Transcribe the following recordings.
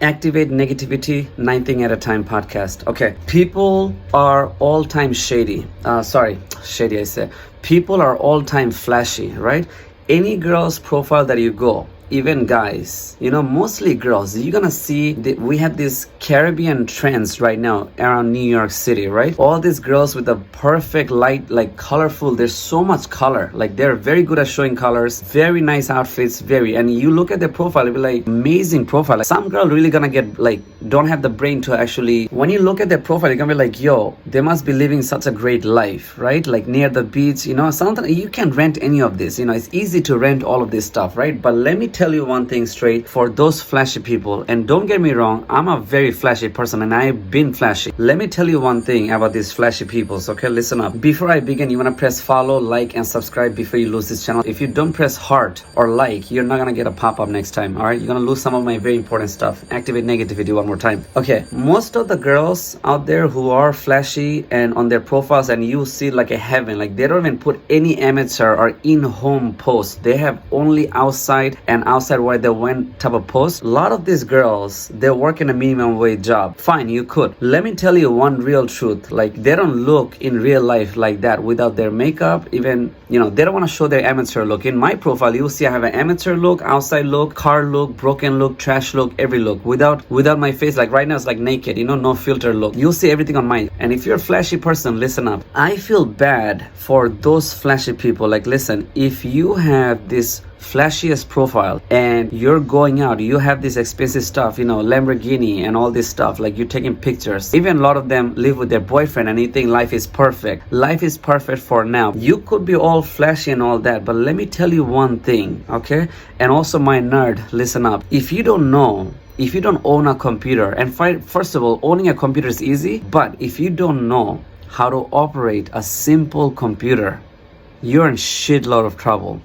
Activate Negativity 9 Thing at a Time podcast. Okay, people are all time shady. Shady, I say. People are all time flashy, right? Any girl's profile that you go, even guys, mostly girls, you're gonna see that we have these Caribbean trends right now around New York City, right? All these girls with the perfect light, like colorful, there's so much color, like they're very good at showing colors, very nice outfits, and you look at their profile, it'll be like amazing profile. Like, some girl really gonna get like, don't have the brain to actually, when you look at their profile, you're gonna be like, yo, they must be living such a great life, right? Like near the beach, something, you can rent any of this, it's easy to rent all of this stuff, right? But let me tell you one thing straight, for those flashy people, and don't get me wrong, I'm a very flashy person and I've been flashy. Let me tell you one thing about these flashy people, okay? Listen up. Before I begin, you want to press follow, like, and subscribe before you lose this channel. If you don't press heart or like, you're not gonna get a pop-up next time, all right? You're gonna lose some of my very important stuff. Activate Negativity one more time. Okay, most of the girls out there who are flashy and on their profiles, and you see like a heaven, like they don't even put any amateur or in-home post. They have only outside and outside where they went type of post. A lot of these girls, they work in a minimum wage job. Fine, you could. Let me tell you one real truth. Like, they don't look in real life like that without their makeup. Even, they don't want to show their amateur look. In my profile, you'll see I have an amateur look, outside look, car look, broken look, trash look, every look. Without my face, like right now it's like naked, no filter look. You'll see everything on mine. And if you're a flashy person, listen up. I feel bad for those flashy people. Like, listen, if you have this flashiest profile and you're going out, you have this expensive stuff, Lamborghini and all this stuff, like you're taking pictures, even a lot of them live with their boyfriend, and you think life is perfect. Life is perfect for now. You could be all flashy and all that, but let me tell you one thing, okay? And also, my nerd, listen up. If you don't own a computer, and first of all, owning a computer is easy, but if you don't know how to operate a simple computer, you're in shitload of trouble.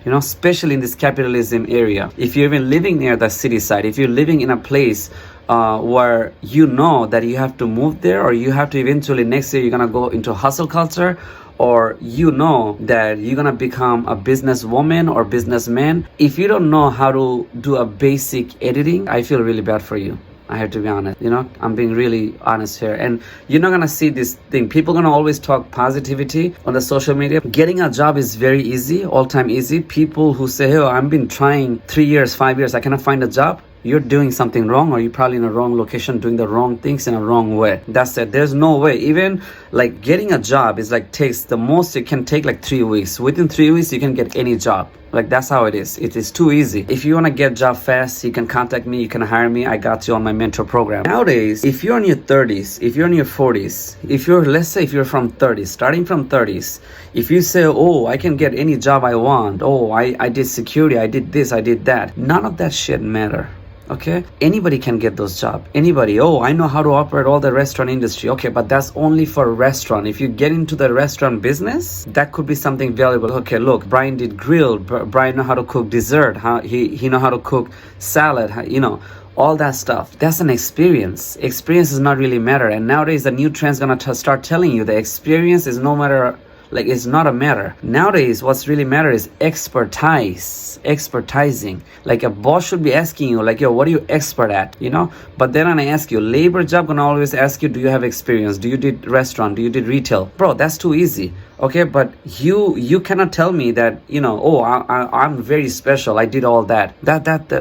Especially in this capitalism area. If you're even living near the city side, if you're living in a place where you know that you have to move there, or you have to eventually next year you're gonna go into hustle culture, or that you're gonna become a businesswoman or businessman, if you don't know how to do a basic editing, I feel really bad for you. I have to be honest, I'm being really honest here. And you're not gonna see this thing. People gonna always talk positivity on the social media. Getting a job is very easy, all time easy. People who say, hey, I've been trying 3 years, 5 years, I cannot find a job. You're doing something wrong, or you're probably in a wrong location, doing the wrong things in a wrong way. That's it. There's no way. Even like getting a job is like takes the most, it can take like 3 weeks. Within 3 weeks, you can get any job. Like, that's how it is. It is too easy. If you want to get a job fast, you can contact me, you can hire me. I got you on my mentor program. Nowadays, if you're in your 30s, if you're in your 40s, let's say if you're from 30s, starting from 30s, if you say, oh, I can get any job I want, oh, I did security, I did this, I did that, none of that shit matter. Okay, anybody can get those jobs. Anybody. Oh, I know how to operate all the restaurant industry. Okay, but that's only for restaurant. If you get into the restaurant business, that could be something valuable. Okay, look, Brian did grill. Brian know how to cook dessert. He know how to cook salad. All that stuff. That's an experience. Experience does not really matter. And nowadays, the new trend's gonna start telling you the experience is no matter. Like, it's not a matter. Nowadays, what's really matter is expertising. Like, a boss should be asking you, like, yo, what are you expert at? But then when I ask you, labor job gonna always ask you, do you have experience? Do you did restaurant? Do you did retail? Bro, that's too easy. Okay, but you cannot tell me that, I'm very special. I did all that.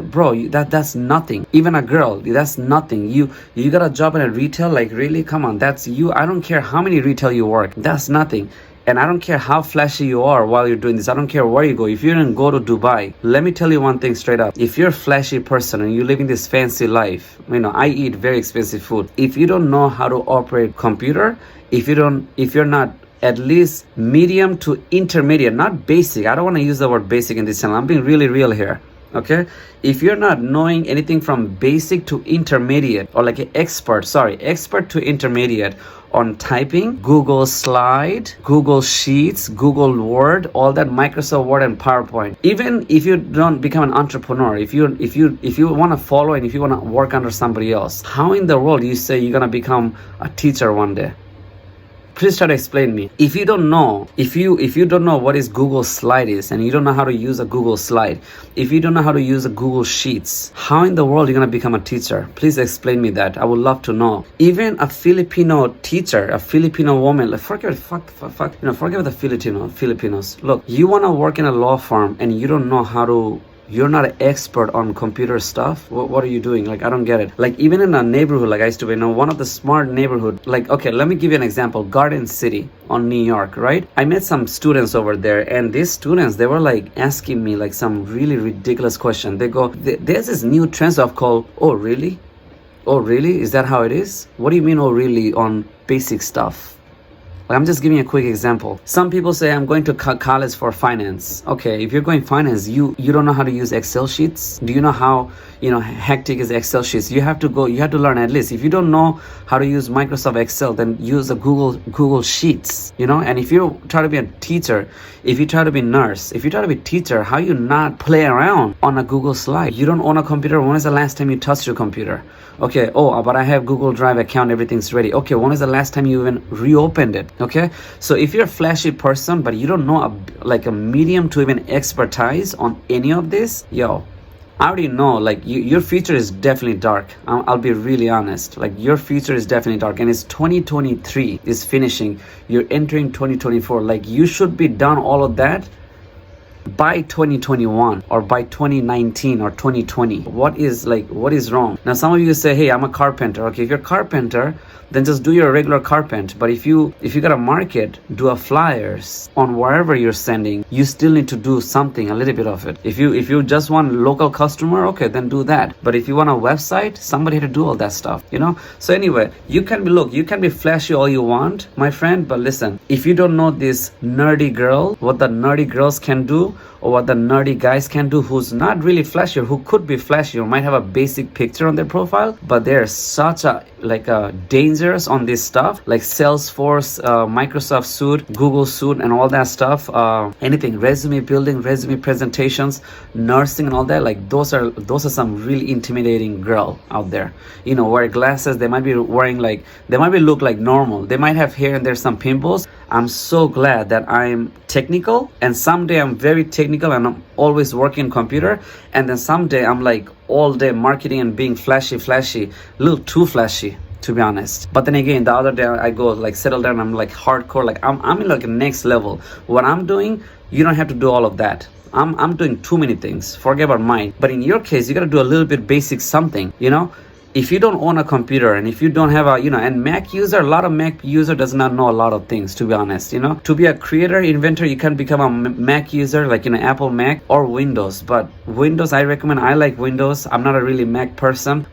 Bro, that's nothing. Even a girl, that's nothing. You got a job in a retail? Like, really? Come on, that's you. I don't care how many retail you work. That's nothing. And I don't care how flashy you are while you're doing this. I don't care where you go. If you didn't go to Dubai, let me tell you one thing straight up. If you're a flashy person and you're living this fancy life, I eat very expensive food. If you don't know how to operate computer, if you're not at least medium to intermediate, not basic. I don't want to use the word basic in this channel. I'm being really real here. Okay, if you're not knowing anything from basic to intermediate, or like an expert to intermediate on typing, Google Slide, Google Sheets, Google Word, all that, Microsoft Word and PowerPoint. Even if you don't become an entrepreneur, if you want to follow and if you want to work under somebody else, how in the world you say you're gonna become a teacher one day? Please try to explain me. If you don't know, if you don't know what is Google Slide is, and you don't know how to use a Google Slide, if you don't know how to use a Google Sheets, how in the world are you gonna become a teacher? Please explain me that. I would love to know. Even a Filipino teacher, a Filipino woman, like forget the Filipinos. Look, you wanna work in a law firm and you don't know how to. You're not an expert on computer stuff. What are you doing? Like, I don't get it. Like, even in a neighborhood, like I used to be, one of the smart neighborhood, like, okay, let me give you an example. Garden City on New York, right? I met some students over there, and these students, they were like asking me like some really ridiculous question. They go, there's this new trend of called, oh, really? Oh, really? Is that how it is? What do you mean, oh, really, on basic stuff? Like, I'm just giving a quick example. Some people say I'm going to college for finance. Okay, if you're going finance, you don't know how to use Excel sheets. Do you know how hectic is Excel sheets? You have to learn at least. If you don't know how to use Microsoft Excel, then use the Google Sheets. And if you try to be a teacher, if you try to be nurse, if you try to be teacher, how you not play around on a Google Slide? You don't own a computer. When is the last time you touched your computer? Okay, but I have Google Drive account, everything's ready. Okay, when is the last time you even reopened it? Okay, so if you're a flashy person, but you don't know a medium to even expertise on any of this, I already know, like, your future is definitely dark. I'll be really honest. Like, your future is definitely dark. And it's 2023 is finishing. You're entering 2024. Like, you should be done all of that by 2021 or by 2019 or 2020. What is wrong? Now, some of you say, hey, I'm a carpenter. Okay, if you're a carpenter, then just do your regular carpent. But if you got a market, do a flyers on wherever you're sending, you still need to do something, a little bit of it. If you just want local customer, okay, then do that. But if you want a website, somebody had to do all that stuff, So anyway, you can be flashy all you want, my friend, but listen, if you don't know this nerdy girl, what the nerdy girls can do, or what the nerdy guys can do, who's not really flashy, or who could be flashy, or might have a basic picture on their profile, but they're such a dangerous on this stuff, like Salesforce, Microsoft Suite, Google Suite, and all that stuff. Anything, resume building, resume presentations, nursing, and all that. Like, those are some really intimidating girl out there. Wear glasses. They might be wearing they might be look like normal. They might have here and there some pimples. I'm so glad that I'm technical, and someday I'm very technical and I'm always working computer, and then someday I'm like all day marketing and being flashy, a little too flashy, to be honest. But then again, the other day I go settle down, I'm hardcore, I'm in a next level. What I'm doing, you don't have to do all of that. I'm doing too many things. Forget about mine. But in your case, you gotta do a little bit basic something, If you don't own a computer, and if you don't have and Mac user, a lot of Mac user does not know a lot of things, to be honest, To be a creator, inventor, you can become a Mac user, Apple Mac or Windows. But Windows, I like Windows. I'm not a really Mac person.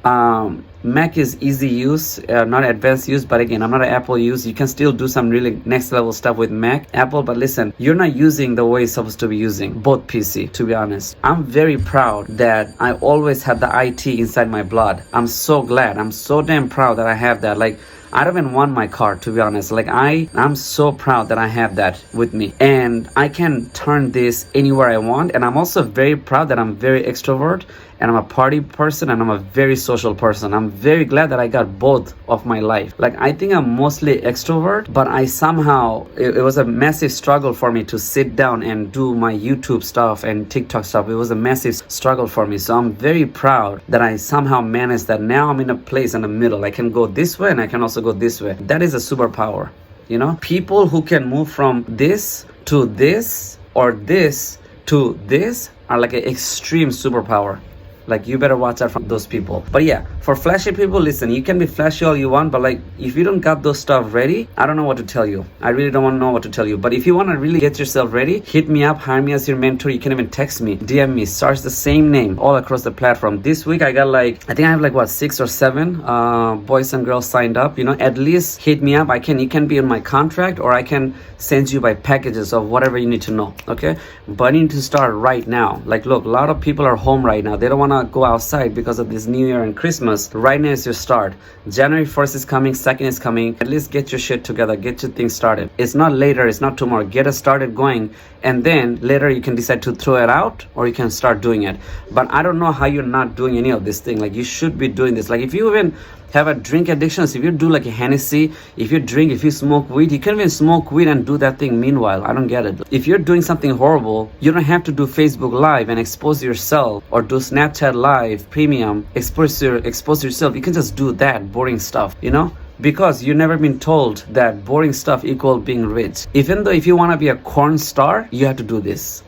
Mac is easy use, not advanced use, but again, I'm not an Apple use. You can still do some really next level stuff with Mac, Apple, but listen, you're not using the way it's supposed to be using, both PC, to be honest. I'm very proud that I always had the IT inside my blood. I'm so glad. I'm so damn proud that I have that. I don't even want my car, to be honest. I'm so proud that I have that with me, and I can turn this anywhere I want. And I'm also very proud that I'm very extrovert, and I'm a party person, and I'm a very social person. I'm very glad that I got both of my life. I think I'm mostly extrovert, but I somehow, it was a massive struggle for me to sit down and do my YouTube stuff and TikTok stuff. It was a massive struggle for me. So I'm very proud that I somehow managed that. Now I'm in a place in the middle. I can go this way, and I can also go this way. That is a superpower. People who can move from this to this or this to this are like an extreme superpower. You better watch out from those people. But yeah, for flashy people, listen, you can be flashy all you want, but if you don't got those stuff ready, I don't know what to tell you. I really don't want to know what to tell you. But if you want to really get yourself ready, hit me up, hire me as your mentor. You can even text me, DM me, search the same name all across the platform. This week I got I think I have 6 or 7 boys and girls signed up. At least hit me up. You can be in my contract, or I can send you by packages of whatever you need to know. Okay, but you need to start right now. Look, a lot of people are home right now. They don't want to go outside because of this New Year and Christmas. Right now is your start. January 1st is coming, 2nd is coming. At least get your shit together, get your things started. It's not later, it's not tomorrow. Get it started going, and then later you can decide to throw it out, or you can start doing it. But I don't know how you're not doing any of this thing. You should be doing this. have a drink addiction. So if you do like a Hennessy, if you smoke weed, you can't even smoke weed and do that thing meanwhile. I don't get it. If you're doing something horrible, you don't have to do Facebook Live and expose yourself, or do Snapchat Live Premium, expose yourself. You can just do that boring stuff, because you've never been told that boring stuff equal being rich. Even though if you want to be a corn star, you have to do this.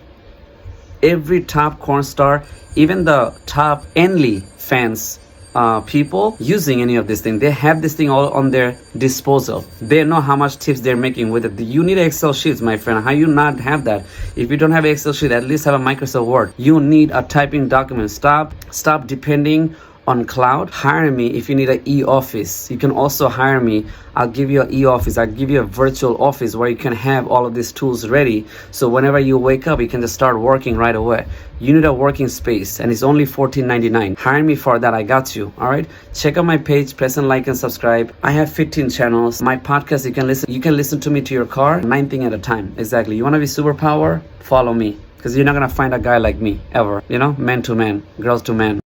Every top corn star, even the top Enly fans, people using any of this thing, they have this thing all on their disposal. They know how much tips they're making with it. You need Excel sheets, my friend. How you not have that? If you don't have Excel sheet, at least have a Microsoft Word. You need a typing document. Stop depending on cloud. Hire me if you need an e-office. You can also hire me. I'll give you an e-office. I'll give you a virtual office where you can have all of these tools ready, so whenever you wake up, you can just start working right away. You need a working space, and it's only $14.99. Hire me for that. I got you. All right, check out my page, press and like and subscribe. I have 15 channels. My podcast, you can listen to me to your car, 9 things at a time. Exactly. You want to be superpower? Follow me, because you're not gonna find a guy like me ever. Man to man, girls to man.